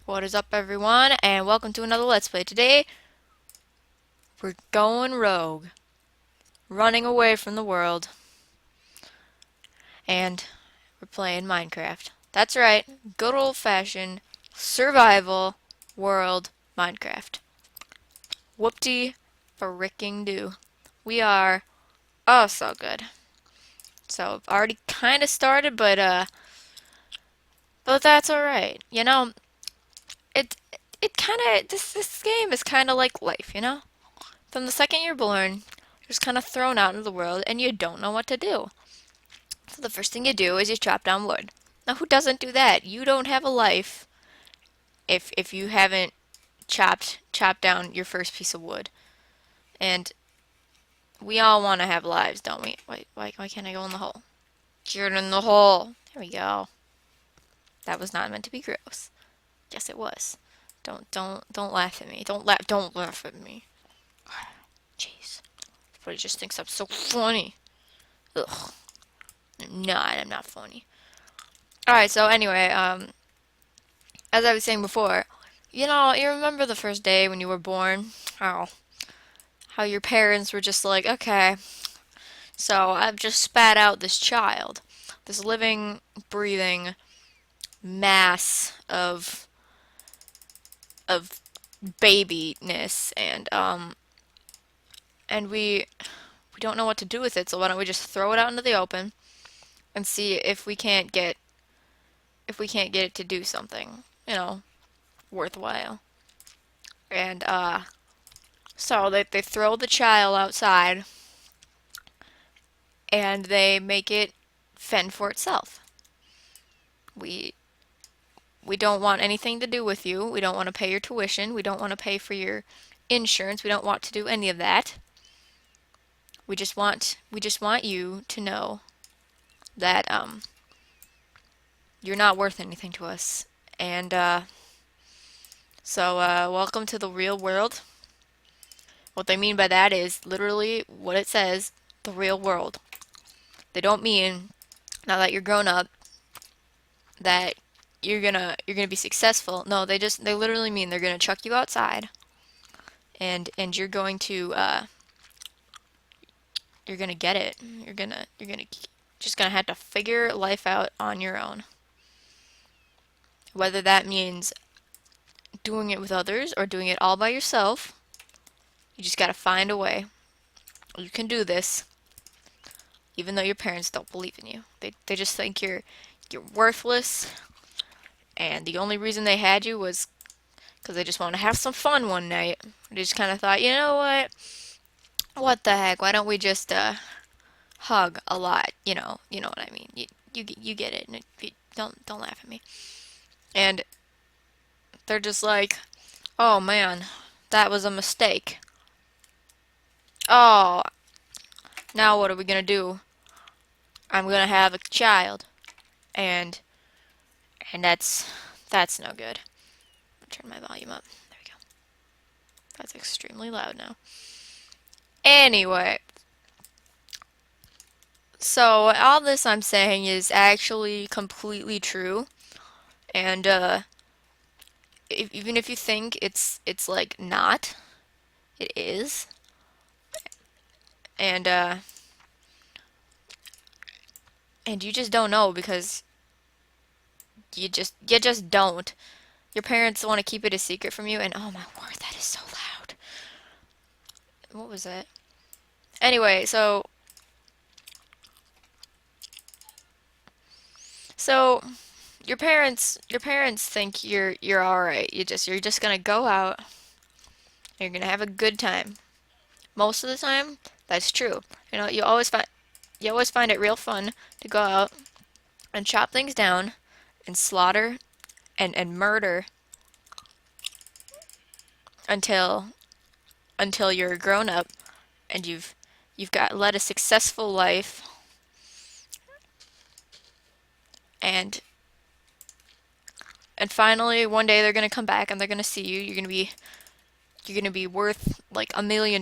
What is up, everyone, and welcome to another Let's Play. Today, we're going rogue, running away from the world, and we're playing Minecraft. That's right, good old-fashioned survival world Minecraft. Whoop-de fricking do. We are, oh, so good. So, I've already kind of started, but that's alright. It, it kind of, this game is kind of like life, you know? From the second you're born, you're just kind of thrown out into the world and you don't know what to do. So the first thing you do is you chop down wood. Now who doesn't do that? You don't have a life if you haven't chopped down your first piece of wood. And we all want to have lives, don't we? Why can't I go in the hole? Get in the hole. There we go. That was not meant to be gross. Yes, it was. Don't laugh at me. Don't laugh at me. Jeez. Everybody just thinks I'm so funny. Ugh. No, I'm not funny. Alright, so anyway, as I was saying before, you remember the first day when you were born? How your parents were just like, okay, so I've just spat out this child, this living, breathing mass of babiness, and we don't know what to do with it, so why don't we just throw it out into the open and see if we can't get it to do something, worthwhile. And so they throw the child outside and they make it fend for itself. We we don't want anything to do with you. We don't want to pay your tuition. We don't want to pay for your insurance. We don't want to do any of that. We just want you to know that you're not worth anything to us. And welcome to the real world. What they mean by that is literally what it says, the real world. They don't mean now that you're grown up that you're gonna be successful. No, they literally mean they're gonna chuck you outside, and you're gonna get it. You're gonna just gonna have to figure life out on your own. Whether that means doing it with others or doing it all by yourself, you just gotta find a way. You can do this, even though your parents don't believe in you. They just think you're worthless, and the only reason they had you was because they just want to have some fun one night. They just kind of thought, you know what? What the heck? Why don't we just hug a lot? You know what I mean. You get it. And don't laugh at me. And they're just like, oh man, that was a mistake. Oh, now what are we gonna do? I'm gonna have a child, and that's no good. Turn my volume up. There we go. That's extremely loud now. Anyway, so all this I'm saying is actually completely true, and even if you think it's like not, it is, and and you just don't know because you just don't. Your parents want to keep it a secret from you, and oh my word, that is so loud. What was that? Anyway, so your parents think you're all right. You're just gonna go out. You're gonna have a good time. Most of the time, that's true. You always find it real fun to go out and chop things down and slaughter and murder until you're grown up and you've got led a successful life, and finally one day they're gonna come back and they're gonna see you. You're gonna be worth like $1 million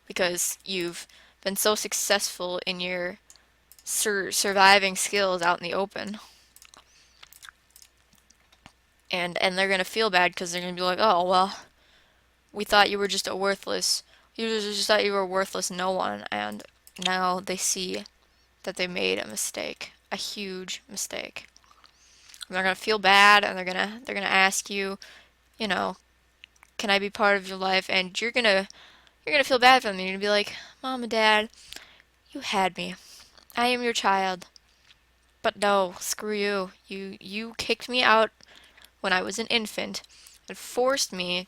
because you've been so successful in your surviving skills out in the open. and they're gonna feel bad because they're gonna be like, oh well, we thought you were just a worthless, you just thought you were a worthless no one, and now they see that they made a mistake, a huge mistake. And they're gonna feel bad, and they're gonna ask you, you know, can I be part of your life? And you're gonna feel bad for them. You're gonna be like, Mom and Dad, you had me. I am your child. But no, screw you. You kicked me out when I was an infant and forced me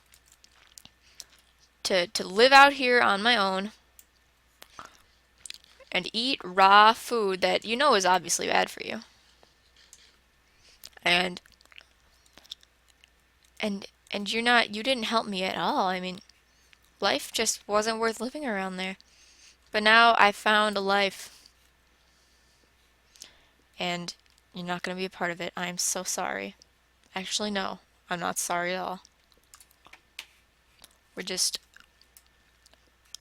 to live out here on my own and eat raw food that you know is obviously bad for you. And and you didn't help me at all. I mean, life just wasn't worth living around there. But now I found a life and you're not going to be a part of it. I'm so sorry. Actually, no. I'm not sorry at all. We're just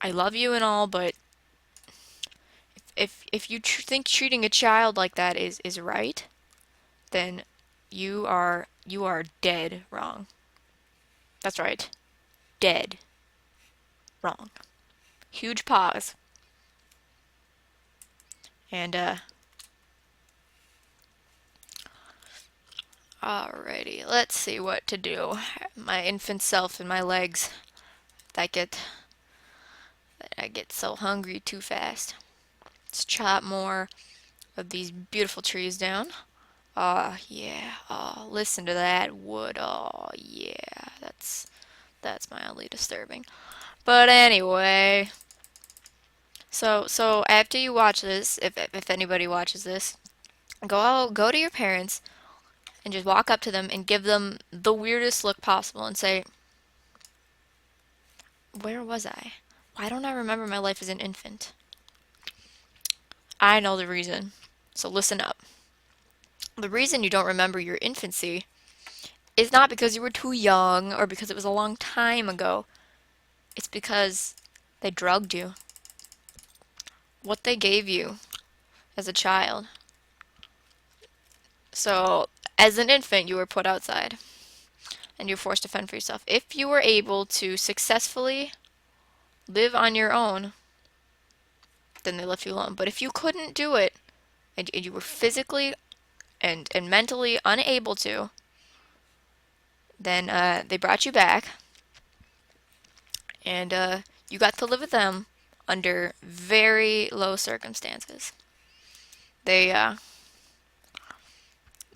I love you and all, but if you think treating a child like that is right, then you are dead wrong. That's right. Dead wrong. Huge pause. And alrighty, let's see what to do. My infant self and my legs that get that I get so hungry too fast. Let's chop more of these beautiful trees down. Oh yeah. Oh, listen to that wood. Oh yeah. That's mildly disturbing. But anyway, so after you watch this, if anybody watches this, go to your parents and just walk up to them and give them the weirdest look possible and say, "Where was I? Why don't I remember my life as an infant?" I know the reason. So listen up. The reason you don't remember your infancy is not because you were too young or because it was a long time ago. It's because they drugged you. What they gave you as a child. So, as an infant, you were put outside and you were forced to fend for yourself. If you were able to successfully live on your own, then they left you alone. But if you couldn't do it and you were physically and mentally unable to, then they brought you back and you got to live with them under very low circumstances. They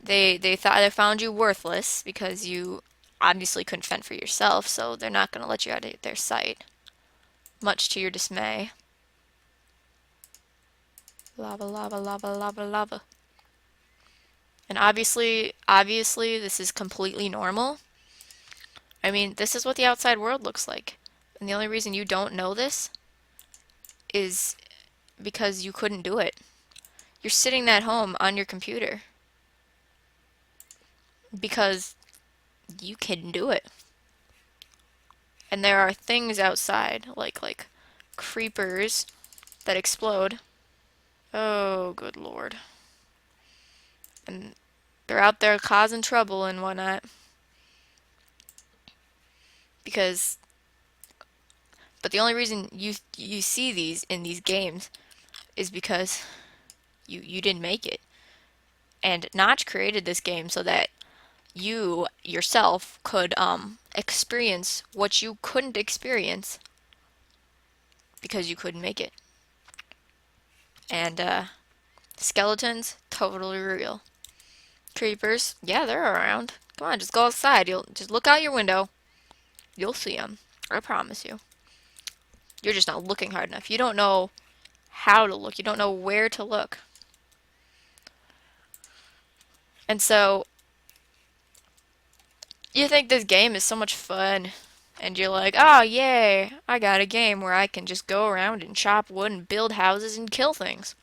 they thought they found you worthless because you obviously couldn't fend for yourself, so they're not going to let you out of their sight, much to your dismay. Lava, lava, lava, lava, lava. And obviously, this is completely normal. I mean, this is what the outside world looks like. And the only reason you don't know this is because you couldn't do it. You're sitting at home on your computer because you can do it. And there are things outside, like creepers that explode. Oh, good lord. And they're out there causing trouble and whatnot. Because, but the only reason you see these in these games is because you didn't make it. And Notch created this game so that you yourself could experience what you couldn't experience because you couldn't make it. And skeletons, totally real. Creepers, yeah, they're around. Come on, just go outside. You'll just look out your window. You'll see them. I promise you. You're just not looking hard enough. You don't know how to look. You don't know where to look. And so you think this game is so much fun. And you're like, oh, yay, I got a game where I can just go around and chop wood and build houses and kill things.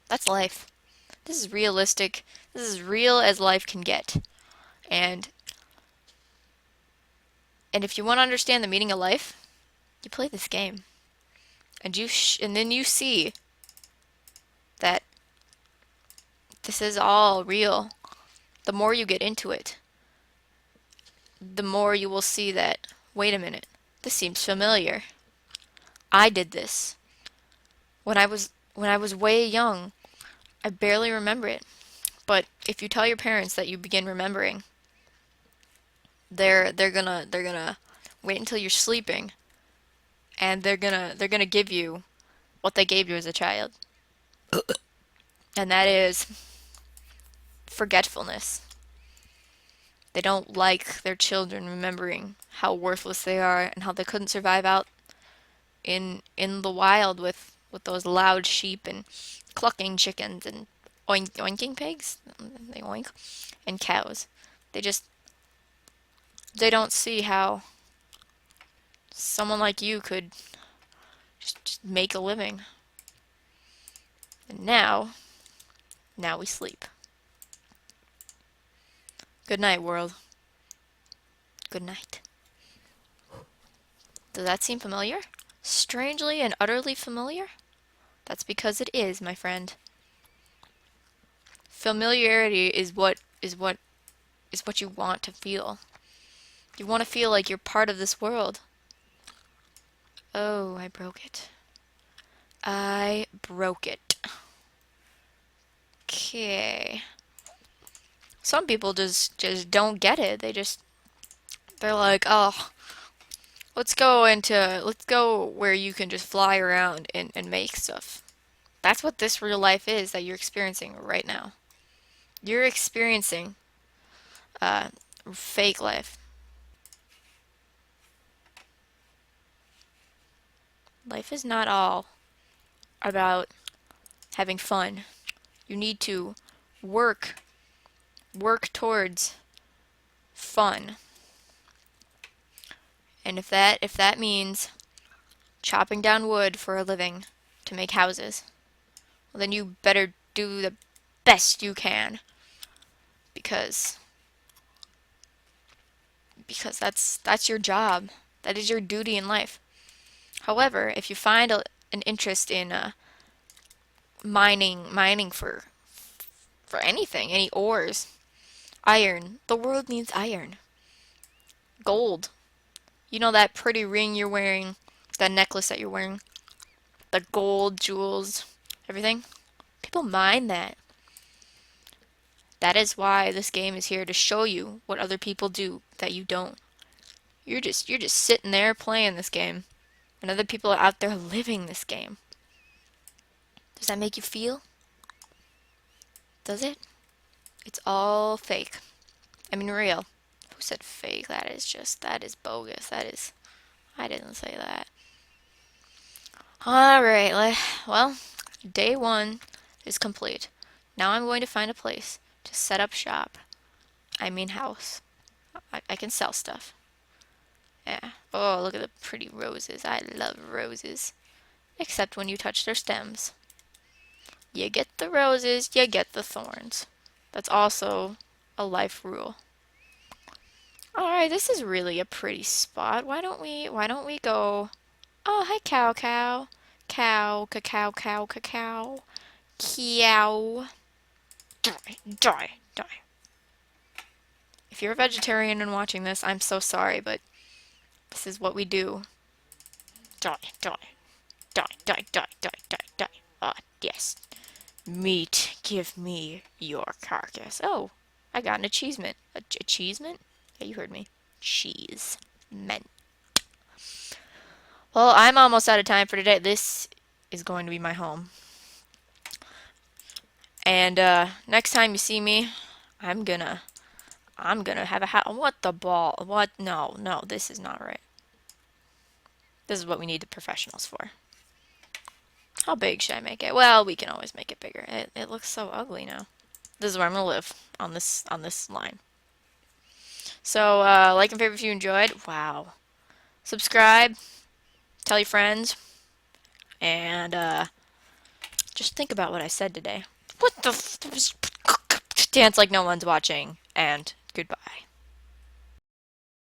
That's life. This is realistic. This is real as life can get. And if you want to understand the meaning of life, you play this game. And and then you see that this is all real. The more you get into it, the more you will see that, wait a minute, this seems familiar. I did this. When I was way young, I barely remember it. But if you tell your parents that you begin remembering, they're gonna wait until you're sleeping and they're gonna give you what they gave you as a child. And that is forgetfulness. They don't like their children remembering how worthless they are and how they couldn't survive out in the wild with those loud sheep and clucking chickens and oinking pigs. They oink and cows. They just they don't see how someone like you could just make a living. And now we sleep. Good night, world. Good night. Does that seem familiar? Strangely and utterly familiar? That's because it is, my friend. Familiarity is what you want to feel. You want to feel like you're part of this world. Oh, I broke it. I broke it. Okay. Some people just don't get it. They're like, "Oh, let's go where you can just fly around and make stuff." That's what this real life is that you're experiencing right now. You're experiencing uh fake life. Life is not all about having fun. You need to work work towards fun. And if that means chopping down wood for a living to make houses, well, then you better do the best you can because that's your job. That is your duty in life. However, if you find an interest in mining for anything, any ores, iron, the world needs iron, gold. You know that pretty ring you're wearing, that necklace that you're wearing, the gold, jewels, everything? People mine that. That is why this game is here to show you what other people do that you don't. You're just sitting there playing this game, and other people are out there living this game. Does that make you feel? Does it? It's all fake. I mean, real. Who said fake? That is bogus. I didn't say that. Alright, well, day one is complete. Now I'm going to find a place to set up shop. I mean house. I can sell stuff. Yeah. Oh, look at the pretty roses. I love roses. Except when you touch their stems. You get the roses, you get the thorns. That's also a life rule. Alright, this is really a pretty spot. Why don't we go? Oh, hi cow cow. Cow, cacao, cow, cacao. Cow. Die, die, die. If you're a vegetarian and watching this, I'm so sorry, but this is what we do. Die, die, die, die, die, die, die, die. Ah, yes. Meat, give me your carcass. Oh, I got an achievement. Achievement? Yeah, you heard me. Cheese. Meant. Well, I'm almost out of time for today. This is going to be my home. And next time you see me, I'm gonna have a hat. What the ball? What? No, no, this is not right. This is what we need the professionals for. How big should I make it? Well, we can always make it bigger. It looks so ugly now. This is where I'm gonna live on this line. So like and favorite if you enjoyed. Wow. Subscribe. Tell your friends. And just think about what I said today. What the dance like no one's watching. And goodbye.